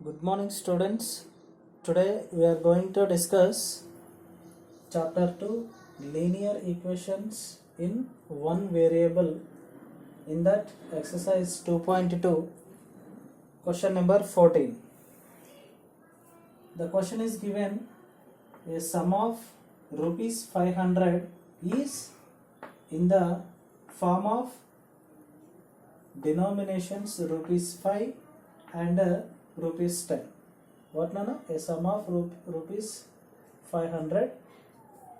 Good morning, students. Today we are going to discuss chapter 2 linear equations in one variable. In that, exercise 2.2, question number 14. The question is given: a sum of rupees 500 is in the form of denominations rupees 5 and rupees 10. What nana? A sum of rupees 500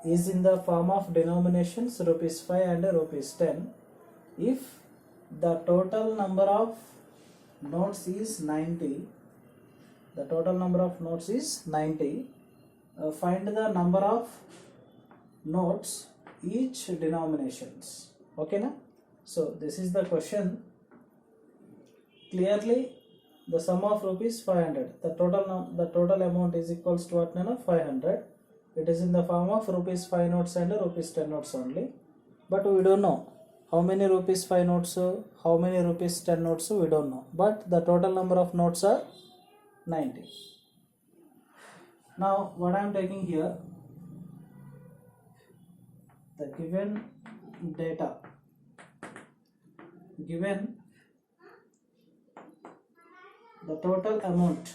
is in the form of denominations rupees 5 and rupees 10 if the total number of notes is 90. The total number of notes is 90. Find the number of notes each denominations. Okay na? So this is the question. Clearly the sum of rupees 500, the total amount is equals to what nana? 500. It is in the form of rupees 5 notes and rupees 10 notes only, but we don't know how many rupees 5 notes, how many rupees 10 notes, we don't know, but the total number of notes are 90. Now what I am taking here, the given data, given the total amount,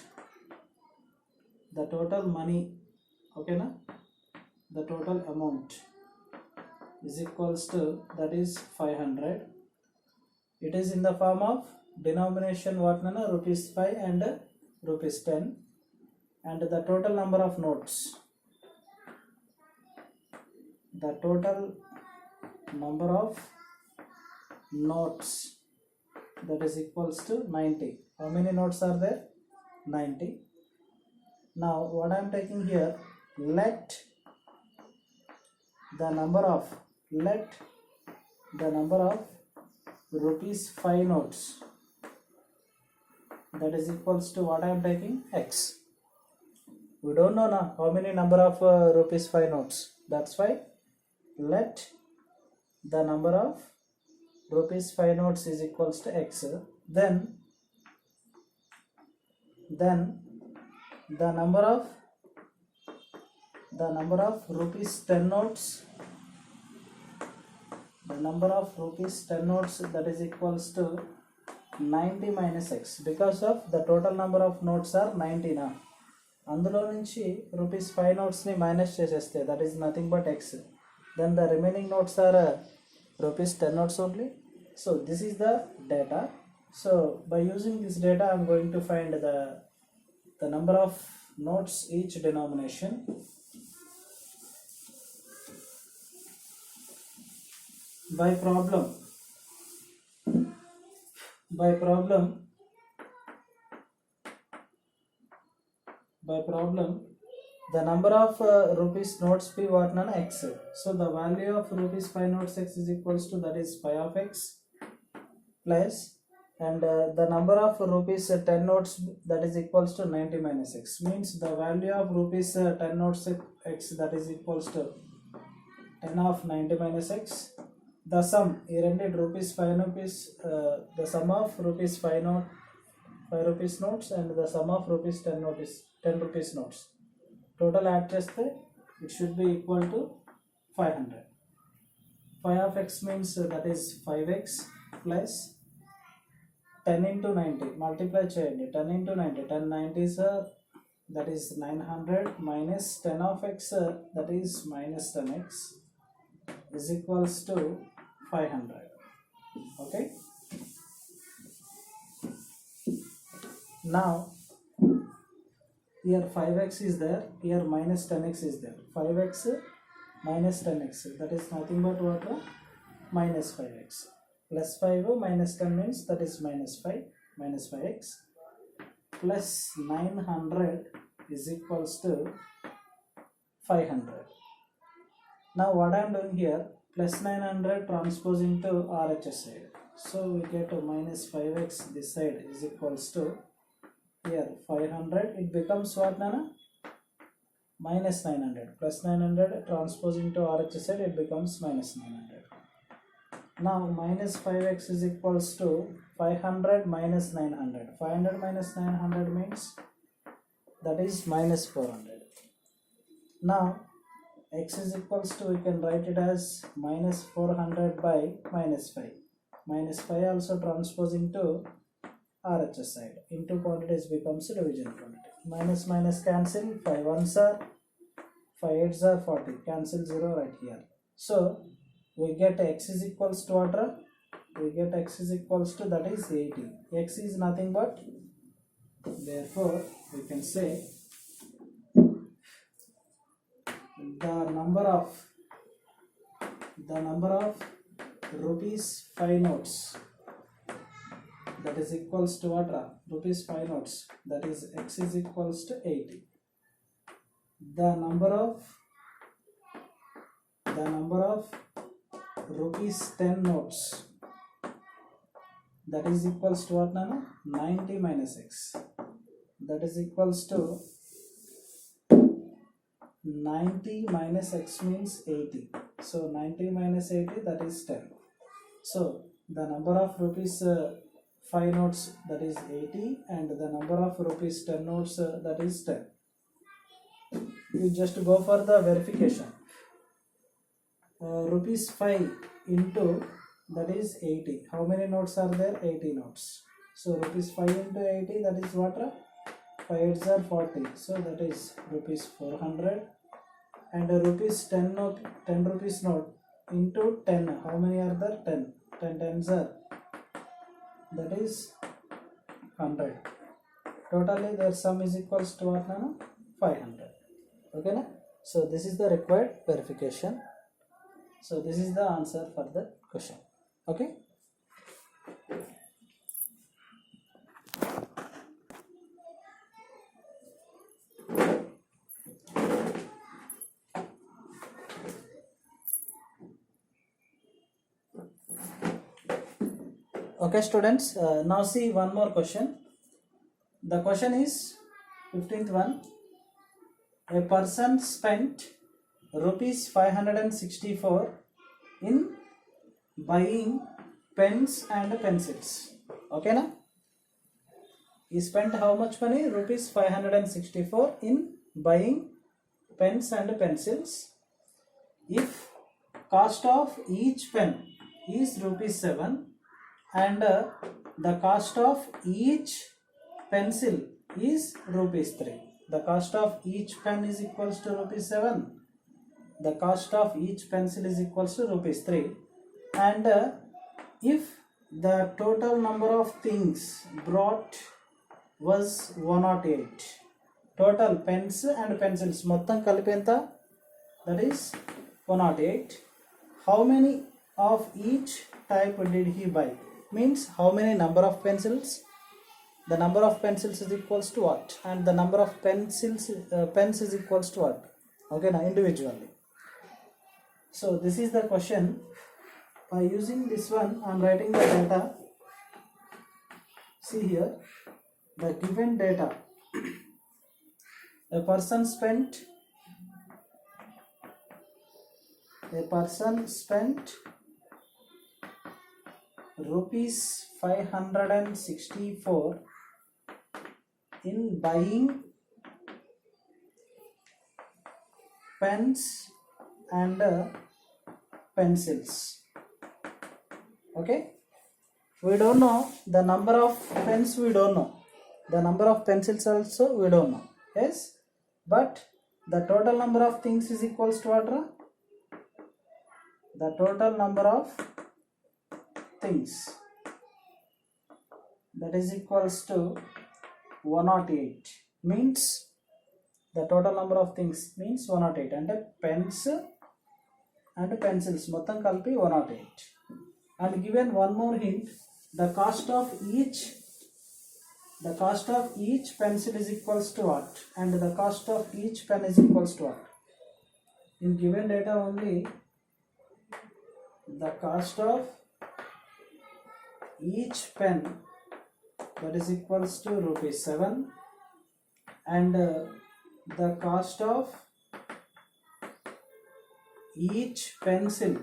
the total money, okay na, the total amount is equals to, that is 500. It is in the form of denomination what nana? Rupees 5 and rupees 10, and the total number of notes, the total number of notes, that is equals to 90. How many notes are there? 90. Now what I am taking here, let the number of rupees 5 notes, that is equals to what I am taking? X. We don't know now how many number of rupees 5 notes. That's why let the number of rupees 5 notes is equals to X. Then the number of rupees 10 notes, that is equals to 90 minus X, because of the total number of notes are 90 now. అందులో నుంచి rupees 5 notes ని minus చేసేస్తే, that is nothing but X. Then the remaining notes are rupees 10 notes only. So this is the data. So by using this data I am going to find the number of notes each denomination. By problem the number of rupees notes be what nana? X. So the value of rupees 5 notes X is equals to, that is 5 of X plus, and the number of rupees 10 notes, that is equals to 90 minus X, means the value of rupees 10 notes X, that is equals to 10 of 90 minus X. The sum, rupees 5 rupees, the sum of rupees 5 rupees notes and the sum of rupees 10 rupees notes, total add cheste it should be equal to 500. 5 of X means that is 5X plus 10 into 90, multiply cheyandi, 10 into 90, 10 90s that is 900 minus 10 of X, that is minus 10X, is equals to 500. Okay, now here 5X is there, here minus 10X is there. 5X minus 10X, that is nothing but what? Minus 5X plus 5 minus 10 means that is minus 5X plus 900 is equals to 500. Now what I am doing here, plus 900 transposing to RHS side, so we get a minus 5X this side is equals to, here 500, it becomes what nana? Minus 900, plus 900 transposing to RHS side, it becomes minus 900. Now minus 5X is equals to 500 minus 900. 500 minus 900 means that is minus 400. Now x is equals to, we can write it as minus 400 by minus 5. Minus 5 also transpose into RHS side. Into quantities becomes division quantity. Minus minus cancel, 5 ones are, 5 8s are 40. Cancel 0 right here. So we get x is equals to what? We get x is equals to, that is 80. X is nothing but, therefore we can say the number of rupees 5 notes, that is equals to what? Rupees 5 notes, that is x is equals to 80. The number of rupees 10 notes, that is equals to what, Nana? 90 minus x, that is equals to 90 minus x means 80. So 90 minus 80, that is 10. So the number of rupees 5 notes, that is 80, and the number of rupees 10 notes, that is 10. You just go for the verification. Rupees 5 into, that is 80. How many notes are there? 80 notes. So rupees 5 into 80, that is what? 5 8s are 40. So that is rupees 400. And rupees 10 note, 10 rupees note into 10. How many are there? 10. 10 tens are, that is 100. Totally their sum is equals to what, Nana? 500. Okay na? So this is the required verification. So this is the answer for the question. Okay. Okay students, now see one more question. The question is 15th one. A person spent rupees 564 in buying pens and pencils. Okay na? He spent how much money? Rupees 564 in buying pens and pencils. If cost of each pen is rupees 7 and the cost of each pencil is rupees 3. The cost of each pen is equals to rupees 7. The cost of each pencil is equals to rupees 3. And if the total number of things brought was 108. Total pens and pencils మొత్తం కలిపి ఎంత? That is 108. How many of each type did he buy? Means how many number of pencils? The number of pencils is equals to what? And the number of pens is equals to what? Okay, now individually. So this is the question. By using this one, I am writing the data. See here, the given data. A person spent rupees 564 in buying pens and pencils. Okay, we don't know the number of pens, we don't know the number of pencils also, we don't know. Yes, but the total number of things is equals to what? The total number of things, that is equals to 108. Means the total number of things means 108, and pens and pencils మొత్తం కలిపి 108. And given one more hint, the cost of each pencil is equals to what? And the cost of each pen is equals to what? In given data only, the cost of each pen, that is equals to rupees 7, and the cost of each pencil,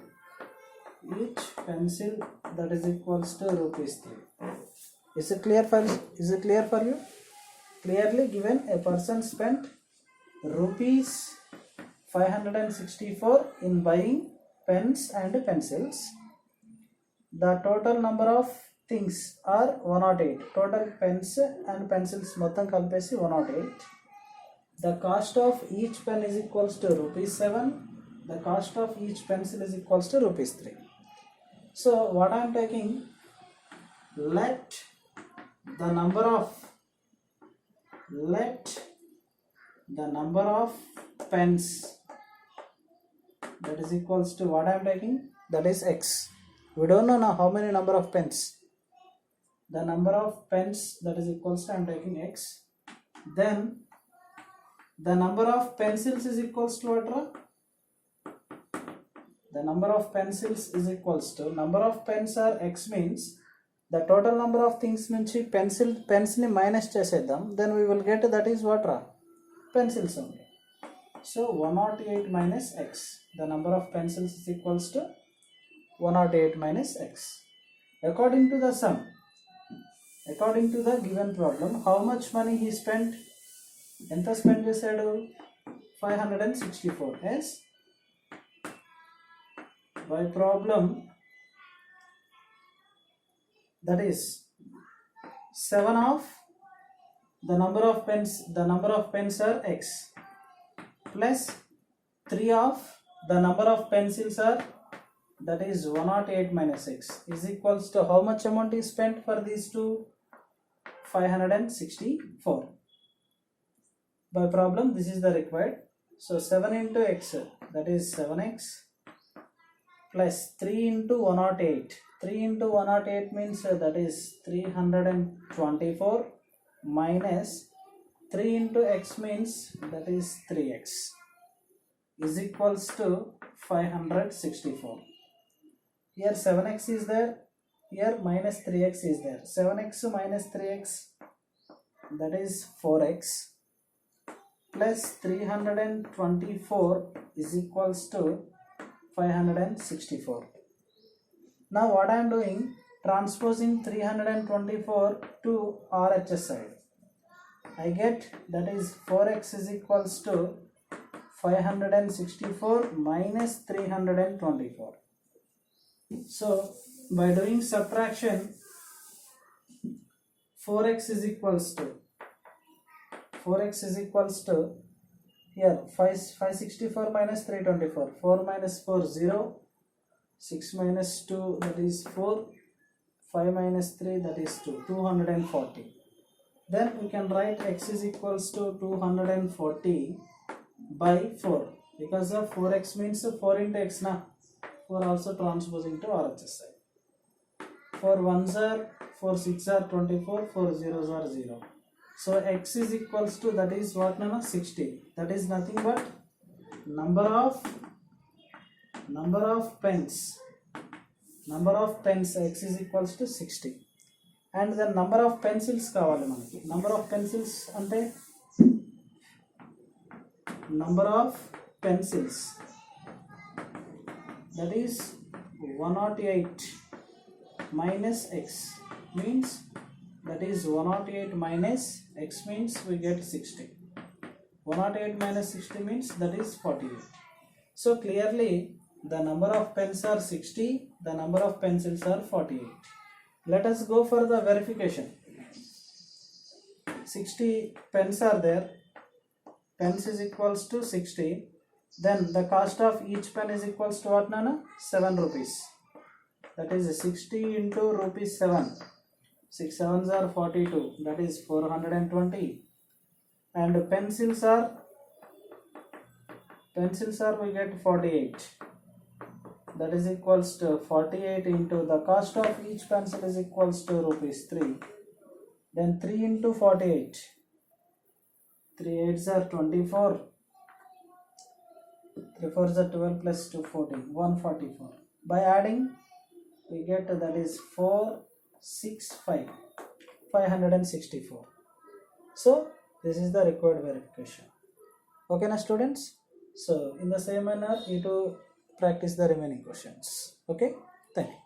that is equals to rupees 3. Is it clear for you? clearly given a person spent rupees 564 in buying pens and pencils. The total number of things are 108. Total pens and pencils మొత్తం కలిపేసి 108. The cost of each pen is equals to rupees 7. The cost of each pencil is equals to rupees 3. So what I am taking, let the number of pens, that is equals to what I am taking, that is x. We don't know now how many number of pens. The number of pens, that is equals to I am taking x. Then the number of pencils is equals to what? The number of pencils is equals to number of pens are x, means the total number of things nunchi pens ni minus chesedam, then we will get that is what? Pencils only. So 108 minus x. The number of pencils is equals to 108 minus x. According to the sum, according to the given problem, how much money he spent? ఎంత spend చేశాడు? 564. Yes, by problem, that is 7 of the number of pens are x, plus 3 of the number of pencils are, that is 108 minus x, is equals to how much amount is spent for these two? 564. By problem, this is the required. So 7 into x, that is 7x, plus 3 into 108. 3 into 108 means that is 324, minus 3 into x means that is 3x, is equals to 564. Here 7x is there, here minus 3x is there. 7x minus 3x, that is 4x, plus 324 is equals to 564. Now what I am doing, transposing 324 to RHS side, I get that is 4x is equals to 564 minus 324. So by doing subtraction, 4x is equals to here 564 minus 324, 4 minus 4 0, 6 minus 2 that is 4, 5 minus 3 that is 2, 240. Then we can write x is equals to 240 by 4, because of 4x means 4 into x na, 4 also transposing to RHS side. 4 1s are 4 6 are 24, 4 zeros are 0. So x is equals to, that is what na, 60. That is nothing but number of pens x is equals to 60. And the number of pencils kavali manaki. Number of pencils ante, number of pencils, that is 108 minus x, means that is 108 minus x means we get 60. 108 minus 60 means that is 48. So clearly the number of pens are 60, the number of pencils are 48. Let us go for the verification. 60 pens are there, pens is equals to 60. Then the cost of each pen is equals to what, Nana? 7 rupees. That is 60 into rupees 7. 6 7s are 42, that is 420. And pencils are we get 48. That is equals to 48 into the cost of each pencil is equals to rupees 3. Then 3 into 48. 3 8s are 24. 3 4s are 12 plus 2 14. 144. By adding, we get that is 465. 564. So this is the required verification. Okay na students? So in the same manner, you to practice the remaining questions. Okay, thank you.